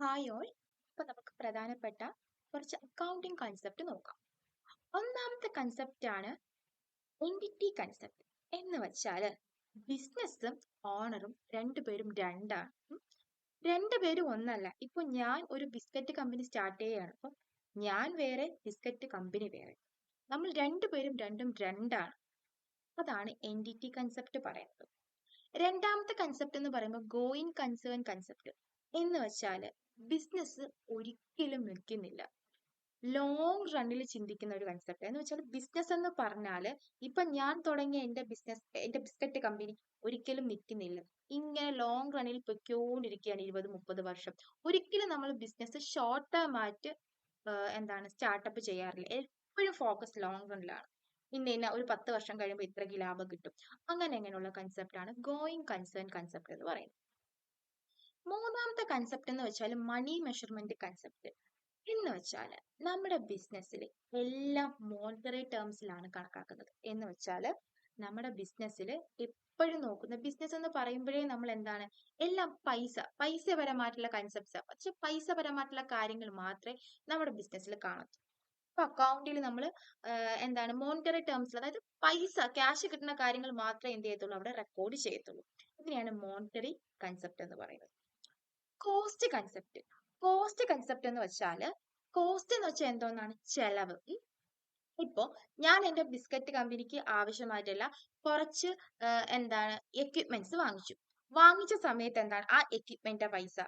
Hi all. ഇപ്പൊ നമുക്ക് പ്രധാനപ്പെട്ട കുറച്ച് അക്കൗണ്ടിങ് കൺസെപ്റ്റ് നോക്കാം. ഒന്നാമത്തെ കൺസെപ്റ്റ് ആണ് എൻറ്റിറ്റി കൺസെപ്റ്റ്. എന്ന് വെച്ചാല് ബിസിനസ്സും ഓണറും രണ്ടുപേരും രണ്ടാണ്. രണ്ടുപേരും ഒന്നല്ല. ഇപ്പൊ ഞാൻ ഒരു ബിസ്ക്കറ്റ് കമ്പനി സ്റ്റാർട്ട് ചെയ്യുകയാണ്. അപ്പം ഞാൻ വേറെ, ബിസ്ക്കറ്റ് കമ്പനി വേറെ. നമ്മൾ രണ്ടുപേരും രണ്ടാണ്. അതാണ് എൻറ്റിറ്റി കൺസെപ്റ്റ് പറയുന്നത്. രണ്ടാമത്തെ കൺസെപ്റ്റ് എന്ന് പറയുമ്പോൾ ഗോയിങ് കൺസേൺ കൺസെപ്റ്റ്. എന്ന് വെച്ചാല് ബിസിനസ് ഒരിക്കലും നിൽക്കുന്നില്ല. ലോങ് റണ്ണിൽ ചിന്തിക്കുന്ന ഒരു കൺസെപ്റ്റ്. എന്ന് വെച്ചാൽ ബിസിനസ് എന്ന് പറഞ്ഞാല് ഇപ്പൊ ഞാൻ തുടങ്ങിയ എന്റെ ബിസ്ക്കറ്റ് കമ്പനി ഒരിക്കലും നിൽക്കുന്നില്ല. ഇങ്ങനെ ലോങ് റണ്ണിൽ പൊയ്ക്കൊണ്ടിരിക്കുകയാണ് 20-30 വർഷം. ഒരിക്കലും നമ്മൾ ബിസിനസ് ഷോർട്ട് ടേം ആയിട്ട് സ്റ്റാർട്ടപ്പ് ചെയ്യാറില്ല. എപ്പോഴും ഫോക്കസ് ലോങ് റണ്ണിലാണ്. ഇന്ന ഒരു 10 വർഷം കഴിയുമ്പോൾ ഇത്രയ്ക്ക് ലാഭം കിട്ടും. അങ്ങനെയുള്ള കൺസെപ്റ്റ് ആണ് ഗോയിങ് കൺസേൺ കൺസെപ്റ്റ് എന്ന് പറയുന്നത്. മൂന്നാമത്തെ കൺസെപ്റ്റ് എന്ന് വെച്ചാൽ മണി മെഷർമെന്റ് കൺസെപ്റ്റ്. എന്ന് വെച്ചാൽ നമ്മുടെ ബിസിനസ്സിൽ എല്ലാം മോണിറ്ററി ടേംസിലാണ് കണക്കാക്കുന്നത്. എന്ന് വെച്ചാൽ നമ്മുടെ ബിസിനസ്സിൽ എപ്പോഴും നോക്കുന്ന ബിസിനസ് എന്ന് പറയുമ്പോഴേ നമ്മൾ എല്ലാം പൈസപരമായിട്ടുള്ള കൺസെപ്റ്റ്സ്. പക്ഷെ പൈസപരമായിട്ടുള്ള കാര്യങ്ങൾ മാത്രമേ നമ്മുടെ ബിസിനസ്സിൽ കാണത്തു. ഇപ്പൊ അക്കൗണ്ടിൽ നമ്മൾ മോണിറ്ററി ടേംസിൽ, അതായത് ക്യാഷ് കിട്ടുന്ന കാര്യങ്ങൾ മാത്രമേ എന്ത് ചെയ്യത്തുള്ളൂ, അവിടെ റെക്കോർഡ് ചെയ്യത്തുള്ളൂ. ഇതിനെയാണ് മോണിറ്ററി കൺസെപ്റ്റ് എന്ന് പറയുന്നത്. കോസ്റ്റ് കൺസെപ്റ്റ് എന്ന് വെച്ചാൽ എന്തോന്നാണ്? ചെലവ്. ഇപ്പോ ഞാൻ എന്റെ ബിസ്ക്കറ്റ് കമ്പനിക്ക് ആവശ്യമായിട്ടുള്ള കുറച്ച് എക്വിപ്മെന്റ്സ് വാങ്ങിച്ച സമയത്ത് ആ എക്വിപ്മെന്റിന്റെ പൈസ,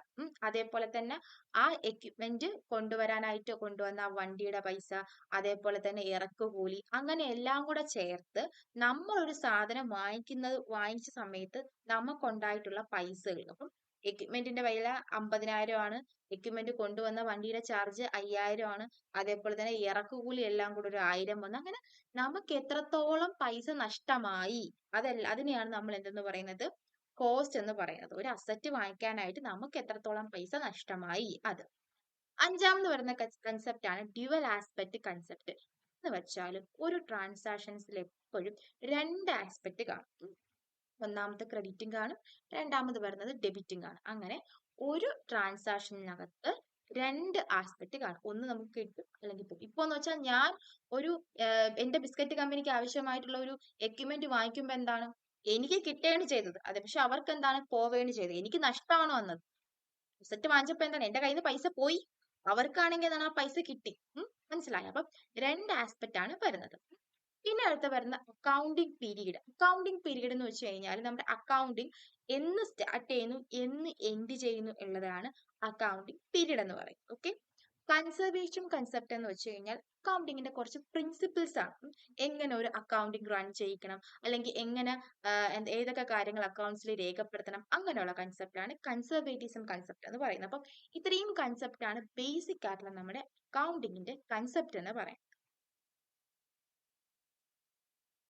അതേപോലെ തന്നെ ആ എക്വിപ്മെന്റ് കൊണ്ടുവന്ന വണ്ടിയുടെ പൈസ, അതേപോലെ തന്നെ ഇറക്കുകൂലി, അങ്ങനെ എല്ലാം കൂടെ ചേർത്ത് നമ്മൾ ഒരു സാധനം വാങ്ങിച്ച സമയത്ത് നമുക്കുണ്ടായിട്ടുള്ള പൈസകൾ. അപ്പം എക്വിപ്മെന്റിന്റെ വില 50,000 ആണ്. എക്വിപ്മെന്റ് കൊണ്ടുവന്ന വണ്ടിയുടെ ചാർജ് 5,000 ആണ്. അതേപോലെ തന്നെ ഇറക്കുകൂലി എല്ലാം കൂടെ ഒരു 1,000 വന്നു. അങ്ങനെ നമുക്ക് എത്രത്തോളം പൈസ നഷ്ടമായി, അതിനെയാണ് നമ്മൾ എന്തെന്ന് പറയുന്നത്? കോസ്റ്റ് എന്ന് പറയുന്നത്. ഒരു അസറ്റ് വാങ്ങിക്കാനായിട്ട് നമുക്ക് എത്രത്തോളം പൈസ നഷ്ടമായി അത്. അഞ്ചാമത് വരുന്ന കൺസെപ്റ്റ് ആണ് ഡ്യുവൽ ആസ്പെക്ട് കൺസെപ്റ്റ്. എന്ന് വെച്ചാൽ ഒരു ട്രാൻസാക്ഷൻസിൽ എപ്പോഴും രണ്ട് ആസ്പെക്ട് കാണും. ഒന്നാമത്തെ ക്രെഡിറ്റിംഗ് ആണ്, രണ്ടാമത് വരുന്നത് ഡെബിറ്റിംഗ് ആണ്. അങ്ങനെ ഒരു ട്രാൻസാക്ഷനകത്ത് രണ്ട് ആസ്പെക്ട് കാണും. ഒന്ന് നമുക്ക് കിട്ടും, അല്ലെങ്കിൽ പോകും. ഇപ്പൊ എന്ന് വെച്ചാൽ ഞാൻ എന്റെ ബിസ്ക്കറ്റ് കമ്പനിക്ക് ആവശ്യമായിട്ടുള്ള ഒരു എക്യുപ്മെന്റ് വാങ്ങിക്കുമ്പോൾ എനിക്ക് കിട്ടുകയാണ് ചെയ്തത്. അതെ, പക്ഷെ അവർക്ക് പോവുകയാണ് ചെയ്തത്. എനിക്ക് നഷ്ടമാണ് വന്നത്. ബിസ്ക്കറ്റ് വാങ്ങിച്ചപ്പോ എന്റെ കയ്യിൽ നിന്ന് പൈസ പോയി, അവർക്കാണെങ്കിൽ ആ പൈസ കിട്ടി. മനസ്സിലായോ? അപ്പം രണ്ട് ആസ്പെക്ട് ആണ് വരുന്നത്. പിന്നെ അടുത്ത വരുന്ന അക്കൗണ്ടിങ് പീരീഡ് എന്ന് വെച്ച് കഴിഞ്ഞാൽ നമ്മുടെ അക്കൗണ്ടിങ് എന്ന് സ്റ്റാർട്ട് ചെയ്യുന്നു, എന്ന് എൻഡ് ചെയ്യുന്നു എന്നുള്ളതാണ് അക്കൗണ്ടിങ് പീരീഡ് എന്ന് പറയുന്നത്. ഓക്കെ. കൺസർവേഷൻ കൺസെപ്റ്റ് എന്ന് വെച്ച് കഴിഞ്ഞാൽ അക്കൗണ്ടിങ്ങിന്റെ കുറച്ച് പ്രിൻസിപ്പിൾസ് ആണ്. എങ്ങനെ ഒരു അക്കൗണ്ടിങ് റൺ ചെയ്യിക്കണം, അല്ലെങ്കിൽ എങ്ങനെ ഏതൊക്കെ കാര്യങ്ങൾ അക്കൗണ്ട്സിൽ രേഖപ്പെടുത്തണം, അങ്ങനെയുള്ള കൺസെപ്റ്റ് ആണ് കൺസർവേറ്റിസം കൺസെപ്റ്റ് എന്ന് പറയുന്നത്. അപ്പം ഇത്രയും കൺസെപ്റ്റ് ആണ് ബേസിക് ആയിട്ടുള്ള നമ്മുടെ അക്കൗണ്ടിങ്ങിന്റെ കൺസെപ്റ്റ് എന്ന് പറയുന്നത്.